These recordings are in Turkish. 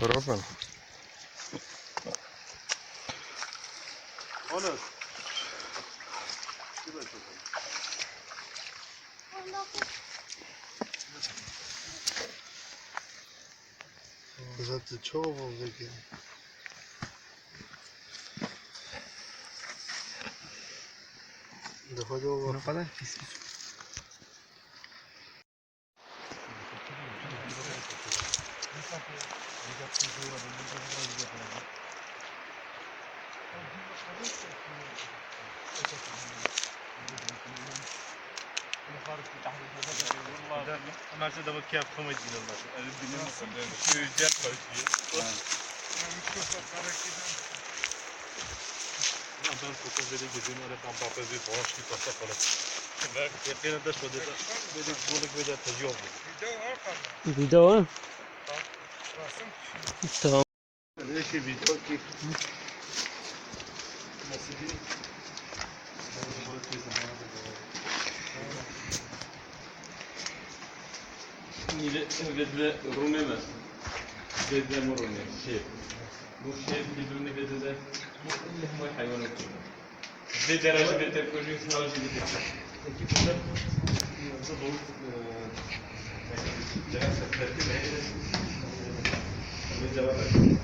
Proszę. Onur. Zaten çoğu oldu ki. Daha da var. Ne kadar pis bir Ömerse de bak yapma ediyorlar. Öyle bilir misin? Söyleyecek başlıyor. Ben fotoğrafı geziyorum. Öyle tam papazı boş bir pasta falan. Ben yakında da şöyle böyle balık böyle tacıyor. video ha? Tamam. Ne şey video ki? Nasıl bir? Vedle runeme. Vedle morone. Şef. Bu şef birbirine vedle de bu hayvan okuyor. Ve derece ve teknoloji sadece bir tek. Peki burada nasıl bu derse tertip edildi. Ve cevap verdi.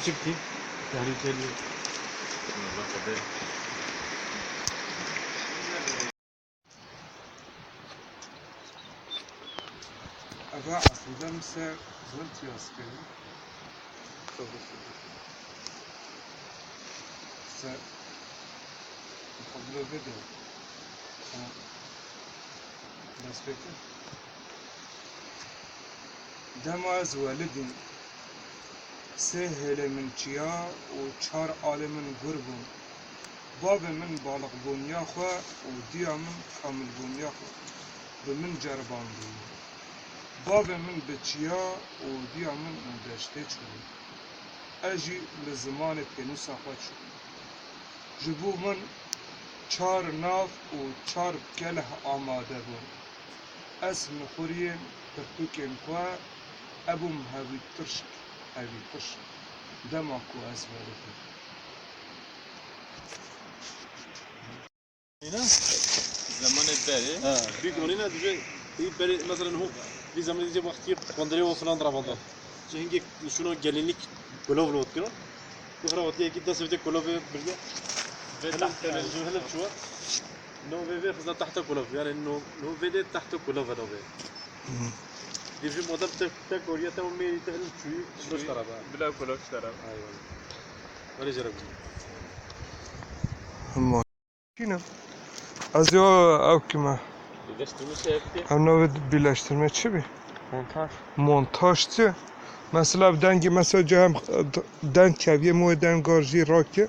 Çıktı. Tehlikeli. Aga aslında mesela zor tiyaskeli. Sen kabul edin. Respekte. Demaz validin سهل من چیا و چار عالم غربون باب من بالغ بونیا خو و دیا من حامل بونیا خو به من جربان بون باب من بچیا و دیا من مدشته چون اجی لزمان پینوسا خود شد جبو من چار ناف و چار کله آماده بون اسم خوریم پرتوکن خو ابوم هاوی ترشک هاوی ترشک دماغو از ولده هنا زمان الباري بيقولوا لنا ديجا الباري مثلا هو في زمان ديجا وقت كوندري وفلان رابطه هنجي شنو قال لك كلوف لوت كده وخرا وقت كي داس بدك كلوف برجع تحت هلا شو نو في خزنا تحت كلوف يعني انه نو في تحت كلوف هذا ديجا مودم تك كوريا تو ميري تهل شوي شو اشترى بلا كلوف اشترى ايوه ولا جرب Makine. Az ya ev kime? Birleştirme şey yaptı. Hem ne birleştirme çi bi? Montaj. Montajçı. Mesela dengi mesela hem den keviye mu den garji rakı.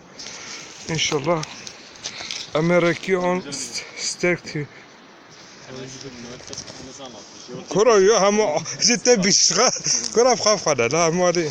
İnşallah. Amerika on stekti. Kora ya hem cidden bir şey. Kora khaf khada la mali.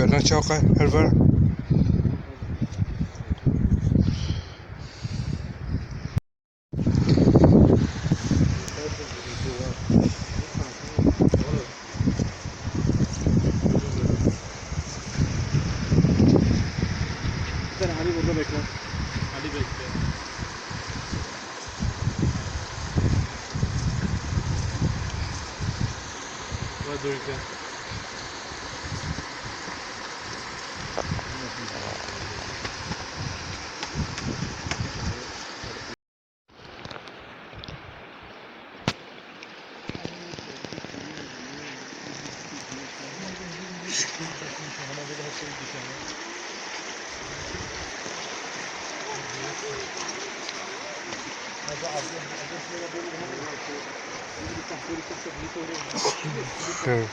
Verna çavka her var. Sen Ali burada bekle. Ali bekle. Vai Duygu. Evet.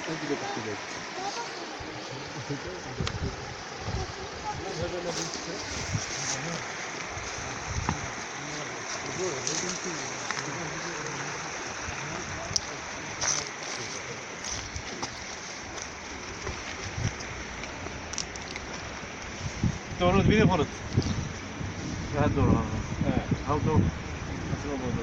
Doğru bir de konut. Ben doğru. Evet. Al doğru. Nasıl oldu?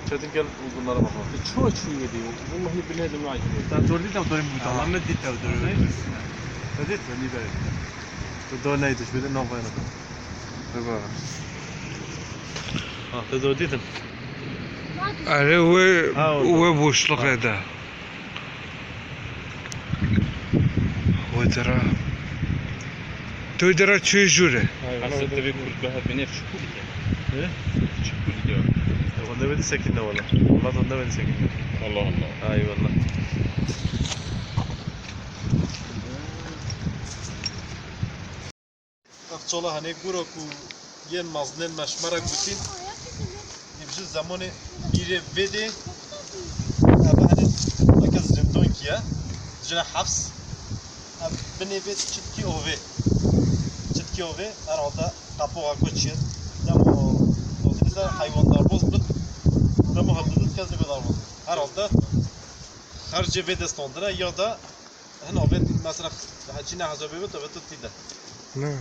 Çetin gel bunlara bakalım. Çok iyi gidiyor. Vallahi billahi de acayip. Sen doğru değil de doğru mu? Tamam ne değil de doğru. Ne değil mi? Niye böyle? Doğru neydi? Şöyle ne yapayım? Baba. Ha, da doğru dedim. Are ve boşluk eda. ودرا تودرا چه جوره انا بدي بيكون بهاد بنفس شكون ايه؟ شكون اليوم والله بدي سكنة والله والله بدي سكنة الله الله اي والله Akçola hani guro ku yen maznen maşmara gutin ibji zamanı biri vedi ama hani akaz zindon kiya jina hafs beni vet çitki ove herhalde kapı koçun demo o da hayvanlar bozdu demo haddı kazı kadar oldu herhalde her cebe destondıra ya da hani o mesela hacina hazabı da tuttu Ne?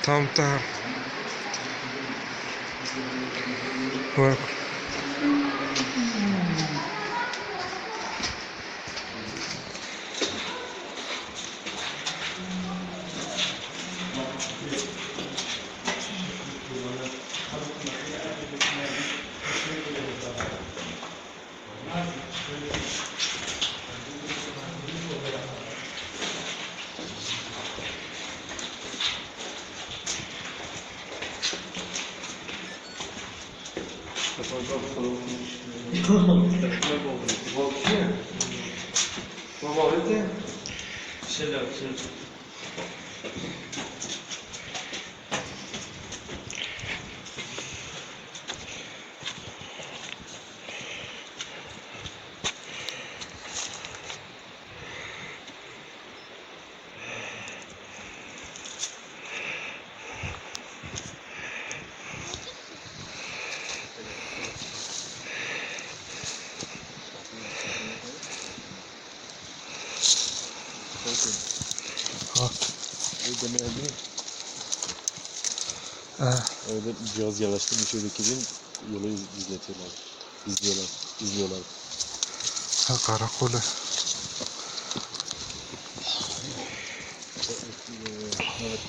Tamam tamam. Bak. Öyle cihaz yerleştirmiş şuradaki gün yolu izletiyorlar. İzliyorlar. Ha karakolu. Evet.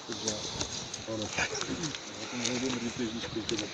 Güzel. Bana. Öyle bir rütbeş iş bekliyor.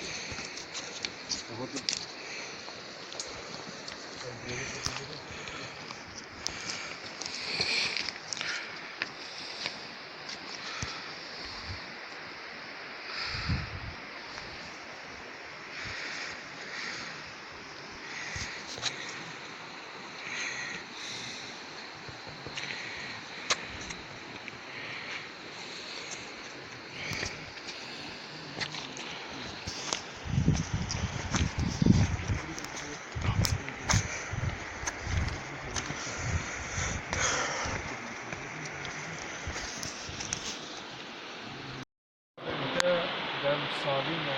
Dem salime,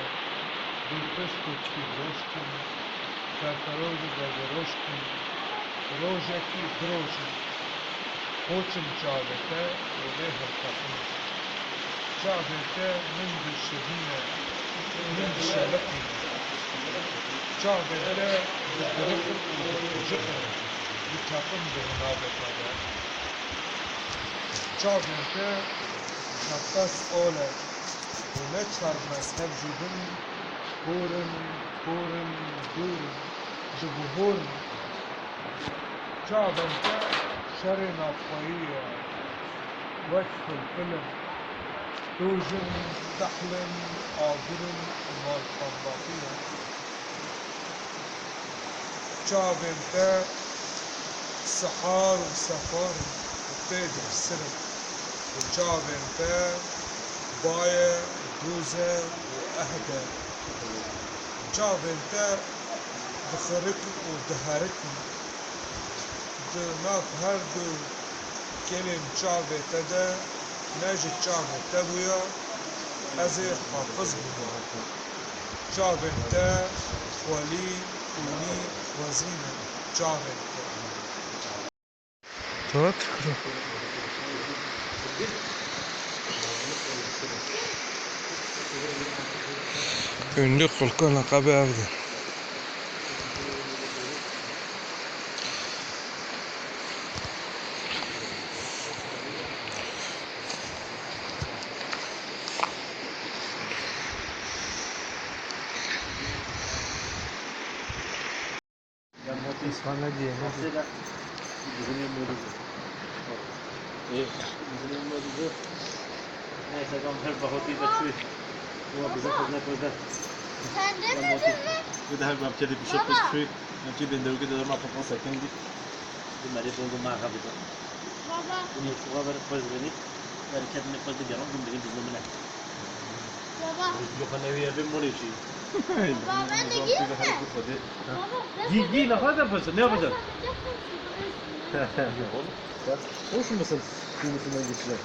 dürtüş koçki roşkin, kerperozu ve roşkin, rojeki drojin, koçum çavete ve hırkatın. Çavete min düşehine, min şelakın. Çavete dürtüş koçukun, bir takım dırnavete. Çavete nefes oler. Ne çar mezhep jibin kurun durun jibuhun çabente şerin afayya vakful film dujun tahlin ağırın mal kambatiya çabente sahar ve safar tecr sırf çabente باية دوزة وأهدى جاب انت دخركم ودهركم دماغ هردو كلم جاب تدا ناجي جاب تبويا أزي حافظ بماركم جاب انت ولي ولي وزينة جاب انت تذكر Ünlü kulkan lakabı evde. İsmail'e diye ne diyor? Bizim moduzu. Bizim moduzu. Neyse ben her bahati de çüy. Bu bize fazla koydu. Sen demedin mi? Bir de her ben kedi bir şey kız çüy. Ben ki ben de öyle de ama papaz sakındı. Bu meri doldu marka bir de. Baba, Bunu şu kadar fazlani. Hareketini fazla diyorum. Bunu bizim bizimle. baba, Yok hani bir yerim var işi. baba ben de giyeyim mi? Baba, ben Giy ne kadar yaparsın? Ne yapacaksın? yaparsın. Oğlum, sen hoş musun? Kuyruğundan geçecek.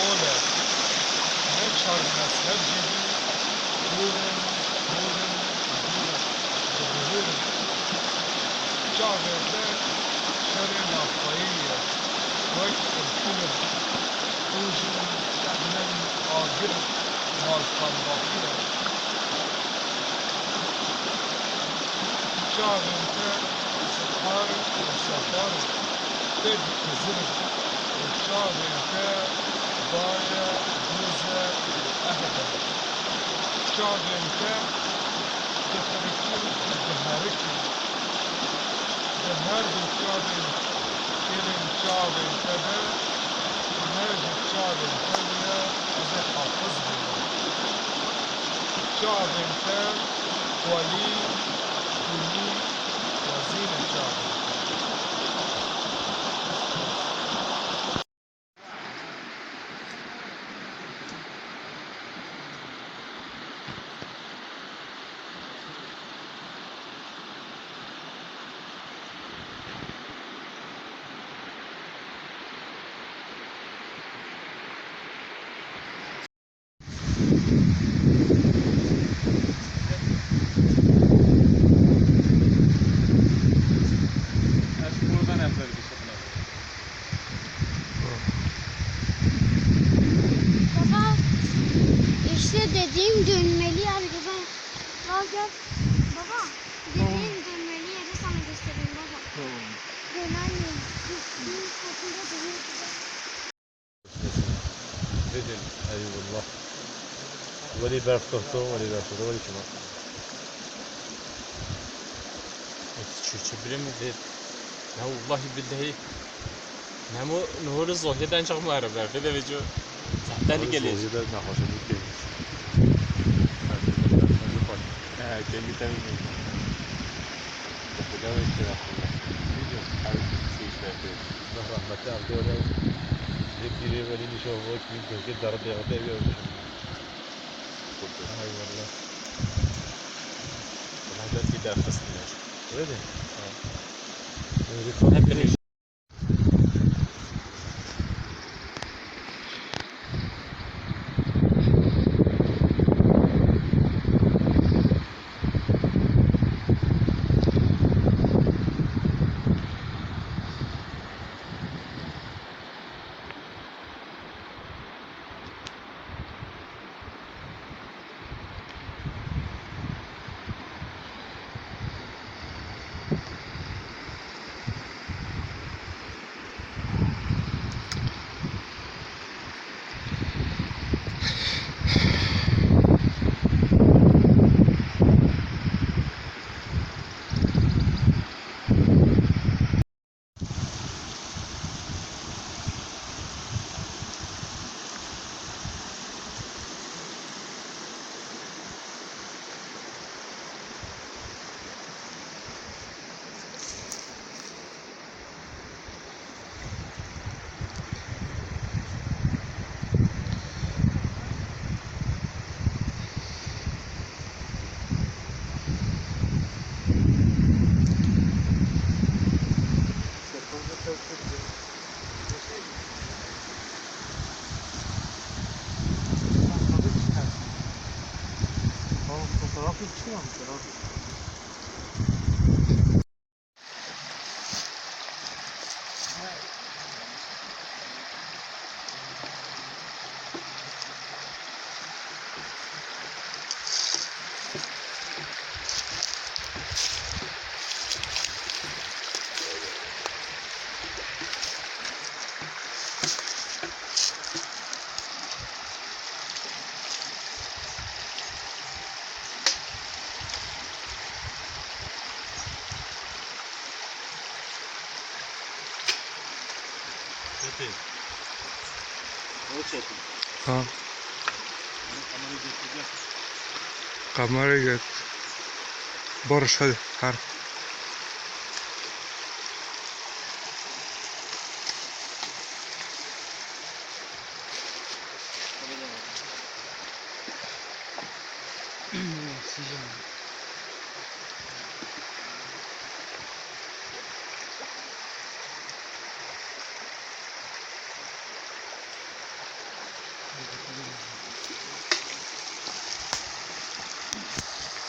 ola ne çar mezhep gibi burin çağırda şer'in afayı vakit kulüp kuşun sahnen agir malkan bakıyor çağırda sıkar ve safar ted kızır çağırda baya güze ehde çağırda تفرقين بهاركي بهار الشعبين كلم شعبين كذا هاج الشعبين كذا إذا حافظهم شعبين كان ولي كلي وزين الشعبين buradan evvel bir sakın. Baba işte dediğim dönmeli yer baba. Al gel. Baba dediğim dönmeli yeri sana göstereyim baba. Döner mi? Bir kapıda dönüyor. بدل اي والله ولي بارف طهطو ولي بارف طهطو ولي كمان Şu bilimi de. Ya vallahi billahi. Namo nehor zohiden çok mağara var. Bir de video. Zaten geliyor. ده نحوش الكل Ha, kendi tabii. ده مش كده Abi şey işte. رحمة الله دولة ذكري ولي نشوفك من كل درجة غدا Hay vallahi. Bana da bir daha fıstılar. öyle Hep bir Fotoğraf çıkıyor mu? Çetin. O Çetin. Ha, Kamerayı getireceğiz. kamerayı get. Barış hadi. Har.